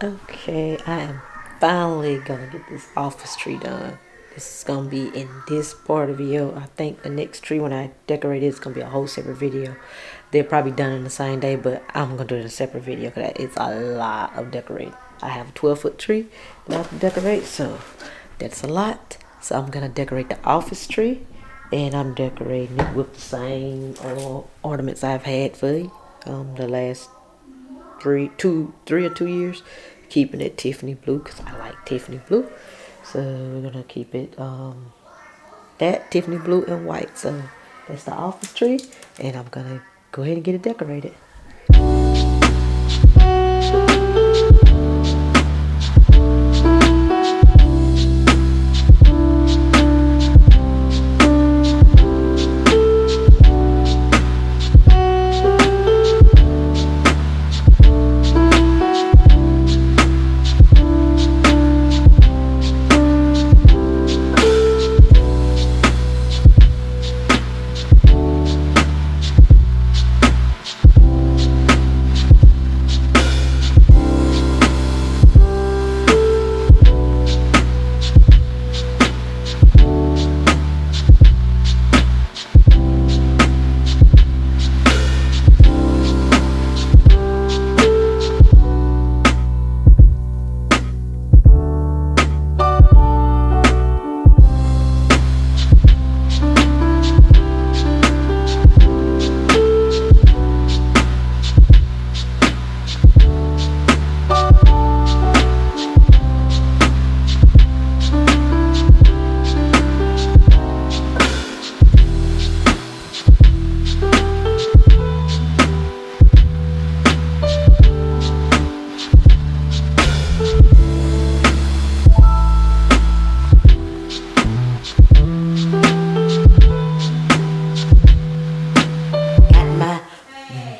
Okay, I am finally gonna get this office tree done. This is gonna be in this part of the video. I think the next tree when I decorate it is gonna be a whole separate video. They're probably done in the same day, but I'm gonna do it in a separate video because it's a lot of decorating. I have a 12-foot tree that I have to decorate, so that's a lot. So I'm gonna decorate the office tree, and I'm decorating it with the same ornaments I've had for the last 3 or 2 years, keeping it Tiffany blue because I like Tiffany blue. So we're gonna keep it that Tiffany blue and white. So that's the office tree, and I'm gonna go ahead and get it decorated.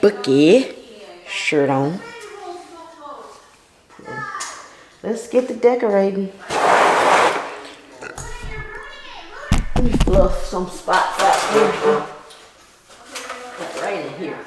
Bookie shirt on. Let's get the decorating. Let me fluff some spots out here. It's raining here.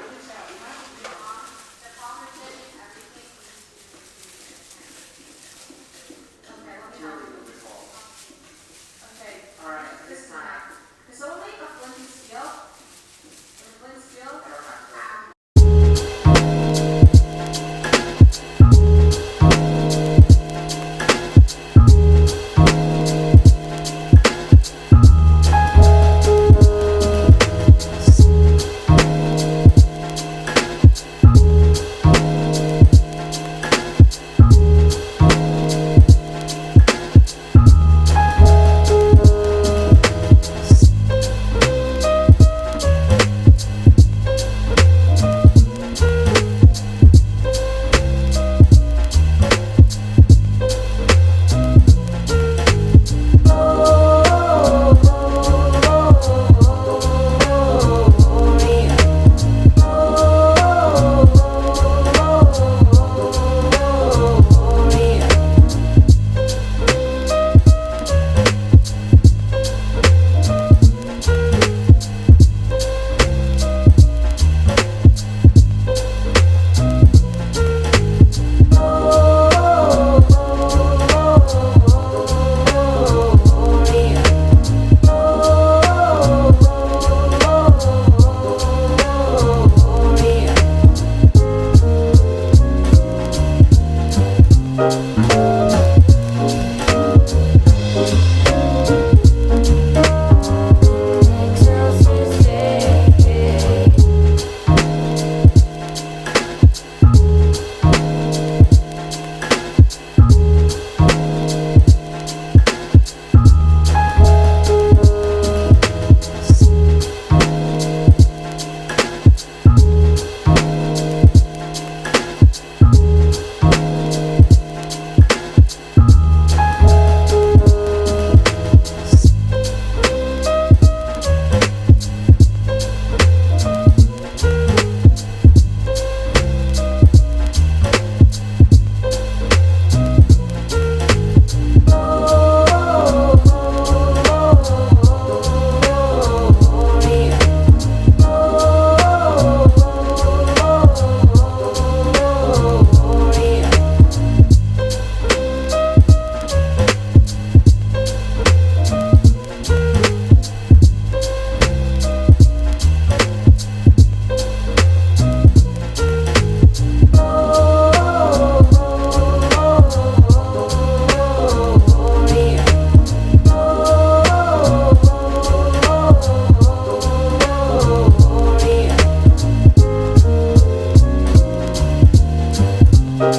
It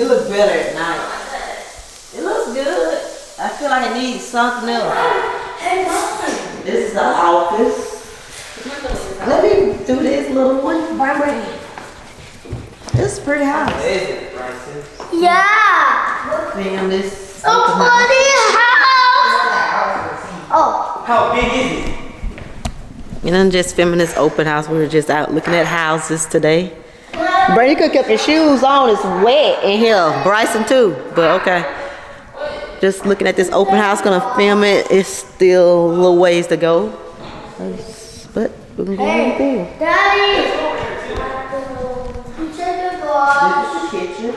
looks better at night. It looks good. I feel like it needs something else. Hey, Mom. This is the office. Let me do this little one. This is a pretty house. Yeah. Damn, this. A pretty house. Oh. How big is it? You know, I'm just filming this open house. We were just out looking at houses today. Brady, you could keep your shoes on. It's wet in here. Bryson too, but okay. Just looking at this open house. Gonna film it. It's still a little ways to go, but we're gonna go ahead and film. Daddy. You check the glass. This is the kitchen.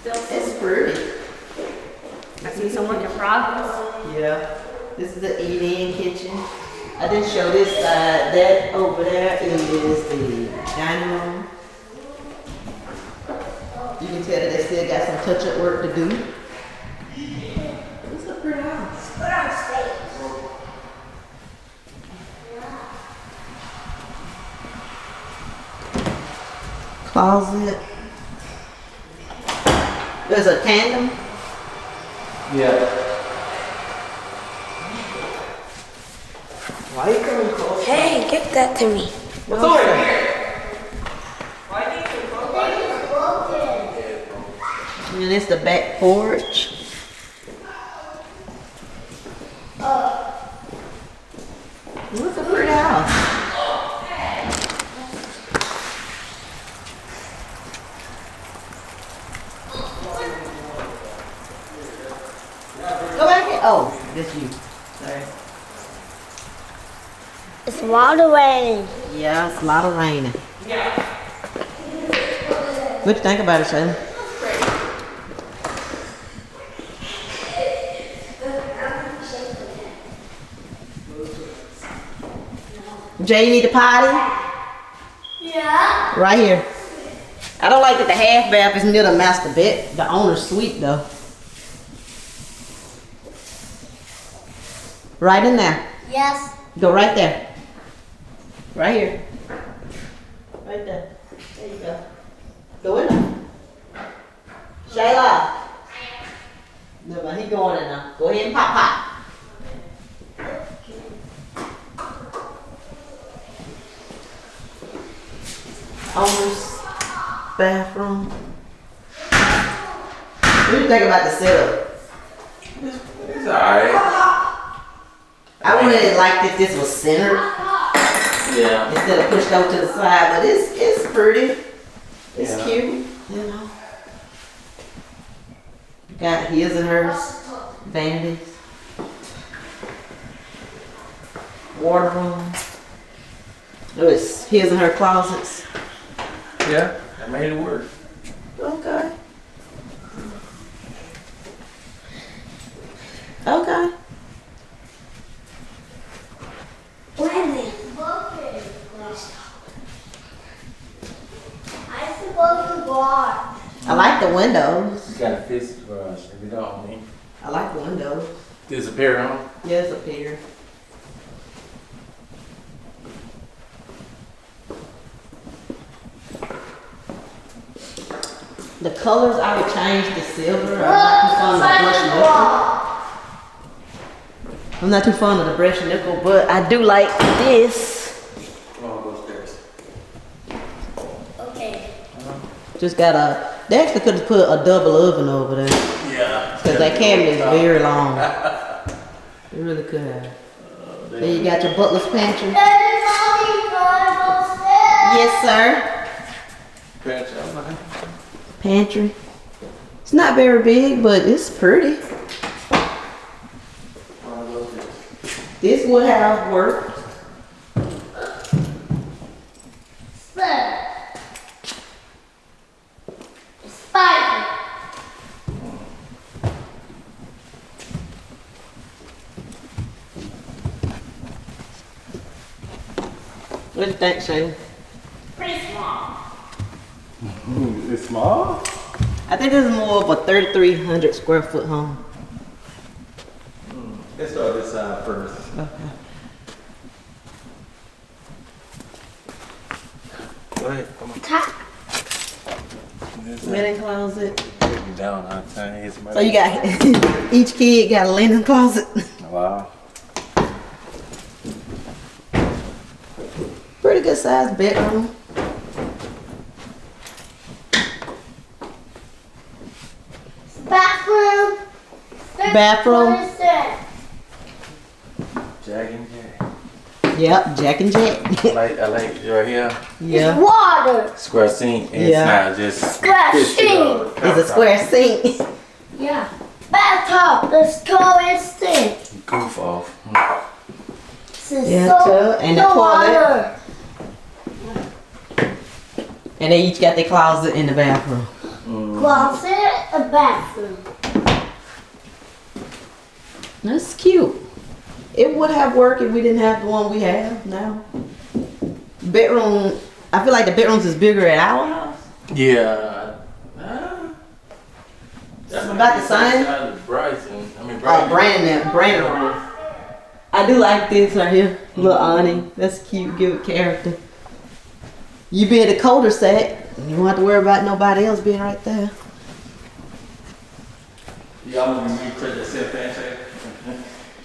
It's pretty. I see some work in progress. Yeah. This is the eat-in kitchen. I didn't show this side. That over there is the dining room. You can tell that they still got some touch-up work to do. It's a pretty house. Closet. There's a tandem. Yeah. Why are you coming close? Hey, get that to me. What's over here? And it's the back porch. What's a pretty house? Go back here. Oh, that's you. Sorry. It's water raining. Yeah, it's a lot of raining. What you think about it, Shayla? Jay, you need a potty? Yeah. Right here. I don't like that the half bath is near the master bed, the owner's suite though. Right in there. Yes. Go right there. Right here. Right there. There you go. Go in there. Shayla. No, he going in now. Go ahead and pop. Owner's bathroom. What do you think about the setup? It's alright. I wouldn't like if this was centered Yeah. instead of pushed over to the side, but it's pretty. It's Yeah. cute, you know. Got his and hers, vanities. Water room. Oh, it's his and her closets. Yeah. I made it work. Okay. Okay. Wendy. I supposed to go out. I like the windows. You gotta fix it for us. If you don't, I mean, I like the windows. disappear on. Yes, up here. The colors, I would change the silver. I'm not too fond of the brushed nickel, but I do like this. Come on, go upstairs. Okay. Just got a, they actually could have put a double oven over there. Yeah. Because that cabinet is very long. They really could have. There you got your butler's pantry. Daddy, Mommy, going upstairs. Yes, sir. Patch, I'm not. Pantry. It's not very big, but it's pretty. This would have worked. Sir. Spider. What do you think, Shayla? Pretty small. It's small? I think this is more of a 3,300 square foot home. Let's start this side first. Okay. Go ahead, come on. Linen closet. Take me down, I'm trying to hit somebody. So you got, each kid got a linen closet. Wow. Pretty good sized bedroom. Bathroom. Bathroom. What is that? Jack and Jack. Yep, Jack and Jack. I like right here. Yeah. Water. Square sink, and Yeah. it's not just Square fishing sink. on the It's a square sink. Yeah. Bathtub. Let's go and sink. Goof off. Yeah, tub and the toilet. And they each got their closet in the bathroom. Closet, a bathroom. That's cute. It would have worked if we didn't have the one we have now. Bedroom, I feel like the bedrooms is bigger at our house. Yeah. It's about the same. Bryson. I mean, Brandon room. I do like this right here. Little awning. That's cute. Give it character. You be in the cul-de-sac. You don't have to worry about nobody else being right there. Y'all want me to put the same thing?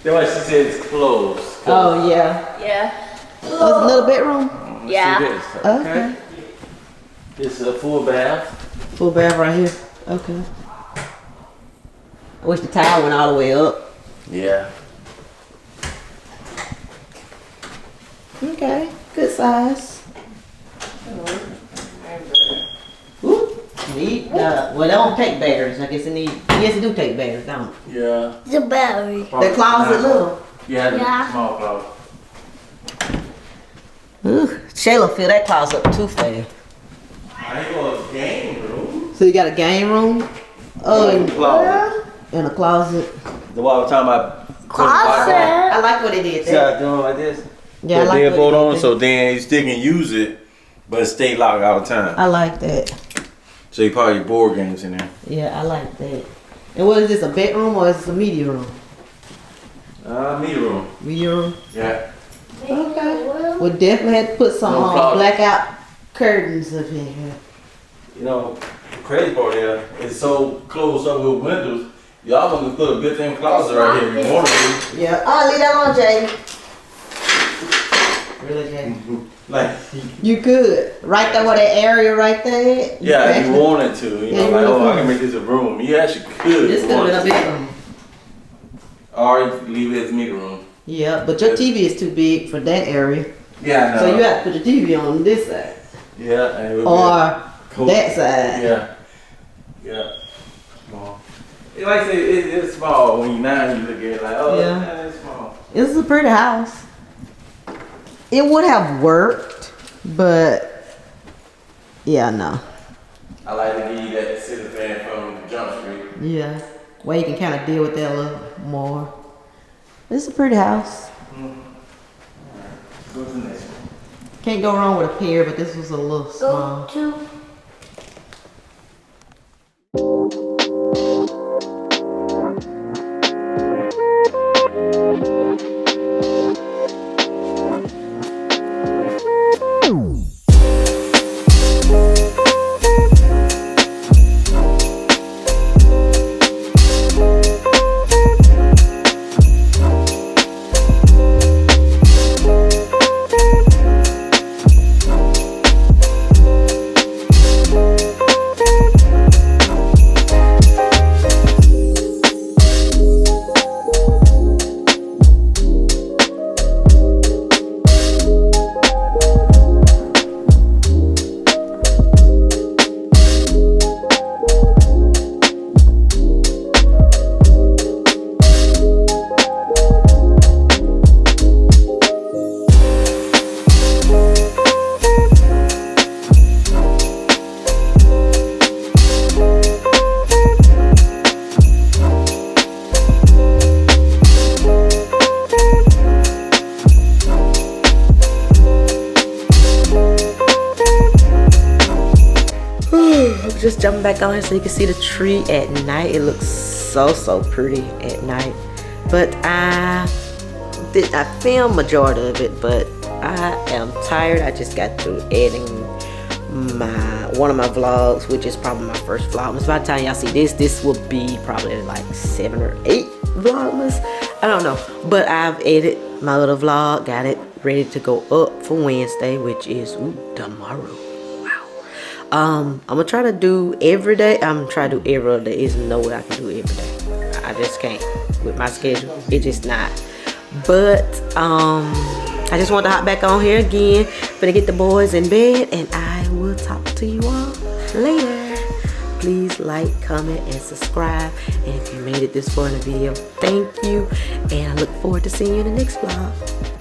That's why she said it's closed. Oh, yeah. Yeah. Oh, it's a little bedroom? Yeah. See this, Okay. This is a full bath. Full bath right here. Okay. I wish the tile went all the way up. Yeah. Okay. Good size. Ooh, need well, they don't take batteries. I guess it need. Yes, it do take batteries, don't it? Yeah. The battery. The closet little. Yeah, the Yeah. small closet. Ooh, Shayla fill that closet up too fast. I ain't going to game room. So you got a game room? Oh, Closet. and a closet. The one I was talking about. Closet. I like what they did See there. how I doing like this? Yeah, I Put like deadbolt what on, they did so then you still can use it, but it stay locked all the time. I like that. So you probably board games in there. Yeah, I like that. And what is this, a bedroom or is this a media room? Media room. Media room? Yeah. Okay. We'll definitely have to put some No problem. blackout curtains up in here. You know, the crazy part there is so closed up with windows. Y'all gonna put a built-in closet right here if you want to. Yeah. Oh, leave that alone, Jay. Really, Jay? Like, You could. Right there where that area right there. yeah, if you could wanted to. You Yeah, know, you like, really oh, I could. can make this a room. You actually could. This if could you have been a wanted to. bedroom. Or you could leave it as media room. Yeah, but your TV is too big for that area. Yeah, I know. So you have to put your TV on this side. Yeah, and it would Or cool. that side. Yeah. Yeah. Small. Like I say, it's small when you now you look at it like, oh, Yeah. yeah, it's small. This is a pretty house. It would have worked, but yeah, no. I like to give you that ceiling fan from Jump Street. Yeah. Where you can kind of deal with that a little more. This is a pretty house. Go to the next one. Can't go wrong with a pair, but this was a little Go small. to. just jumping back on here so you can see the tree at night. It looks so pretty at night. But I filmed majority of it, but I am tired. I just got through editing one of my vlogs, which is probably my first vlogmas. By the time y'all see this will be probably like 7 or 8 vlogmas. I don't know, but I've edited my little vlog, got it ready to go up for Wednesday, which is tomorrow. Wow. I'm gonna try to do every day. I'm gonna try to do every other day. There's no way I can do every day. I just can't with my schedule. It's just not. But I just want to hop back on here again. Gonna get the boys in bed, and I will talk to you all later. Please like, comment, and subscribe. And if you made it this far in the video, thank you. And I look forward to seeing you in the next vlog.